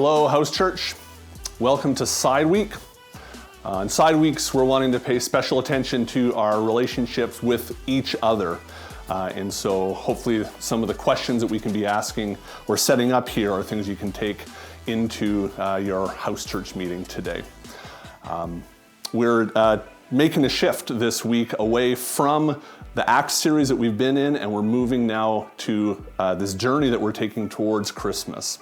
Hello, House Church. Welcome to Side Week. On Side Weeks, we're wanting to pay special attention to our relationships with each other. And so hopefully some of the questions that we can be asking or setting up here are things you can take into your house church meeting today. We're making a shift this week away from the Acts series that we've been in, and we're moving now to this journey that we're taking towards Christmas.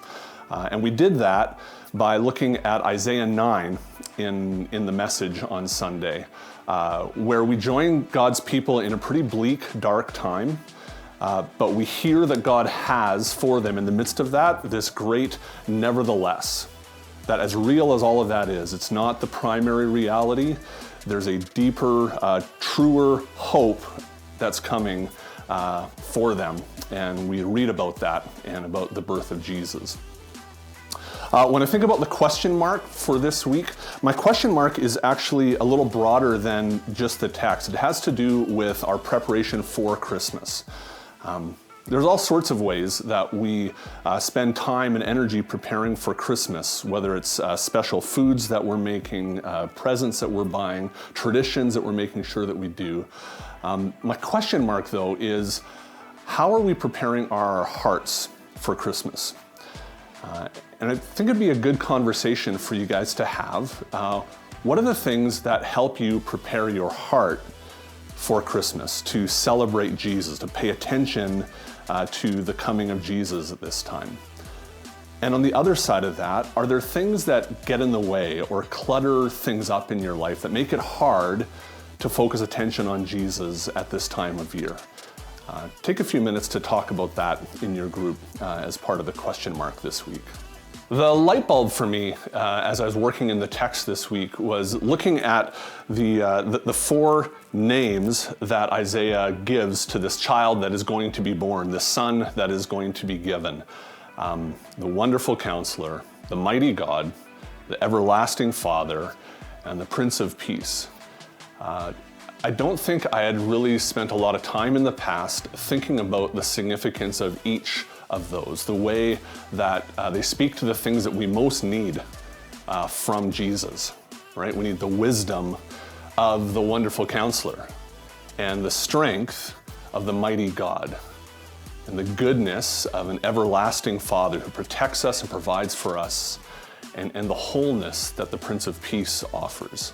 And we did that by looking at Isaiah 9 in the message on Sunday, where we join God's people in a pretty bleak, dark time, but we hear that God has for them in the midst of that this great nevertheless. That as real as all of that is, it's not the primary reality. There's a deeper, truer hope that's coming for them. And we read about that and about the birth of Jesus. When I think about the question mark for this week, my question mark is actually a little broader than just the text. It has to do with our preparation for Christmas. There's all sorts of ways that we spend time and energy preparing for Christmas, whether it's special foods that we're making, presents that we're buying, traditions that we're making sure that we do. My question mark, though, is how are we preparing our hearts for Christmas? And I think it'd be a good conversation for you guys to have. What are the things that help you prepare your heart for Christmas, to celebrate Jesus, to pay attention to the coming of Jesus at this time? And on the other side of that, are there things that get in the way or clutter things up in your life that make it hard to focus attention on Jesus at this time of year? Take a few minutes to talk about that in your group as part of the question mark this week. The light bulb for me, as I was working in the text this week, was looking at the four names that Isaiah gives to this child that is going to be born, the son that is going to be given. The Wonderful Counselor, the Mighty God, the Everlasting Father, and the Prince of Peace. I don't think I had really spent a lot of time in the past thinking about the significance of each of those, the way that they speak to the things that we most need from Jesus, right? We need the wisdom of the Wonderful Counselor and the strength of the Mighty God and the goodness of an everlasting Father who protects us and provides for us, and the wholeness that the Prince of Peace offers.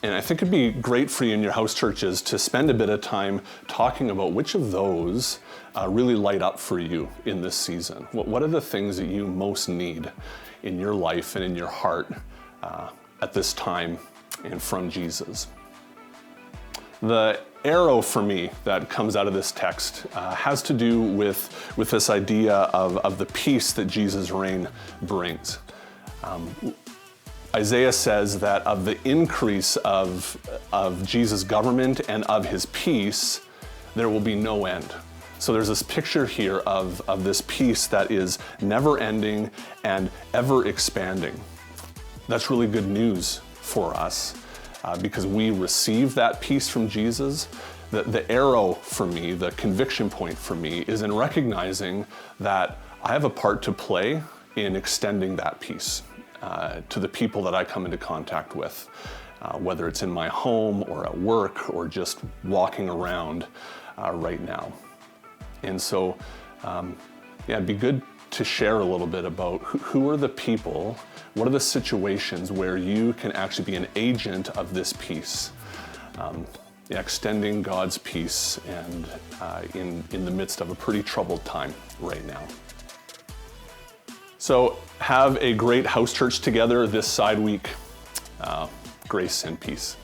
And I think it'd be great for you in your house churches to spend a bit of time talking about which of those really light up for you in this season. What are the things that you most need in your life and in your heart at this time and from Jesus? The arrow for me that comes out of this text has to do with this idea of the peace that Jesus' reign brings. Isaiah says that of the increase of Jesus' government and of his peace, there will be no end. So there's this picture here of this peace that is never ending and ever expanding. That's really good news for us because we receive that peace from Jesus. The arrow for me, the conviction point for me, is in recognizing that I have a part to play in extending that peace to the people that I come into contact with, whether it's in my home or at work or just walking around right now. And so, it'd be good to share a little bit about who are the people, what are the situations where you can actually be an agent of this peace, extending God's peace and in the midst of a pretty troubled time right now. So have a great house church together this side week. Grace and peace.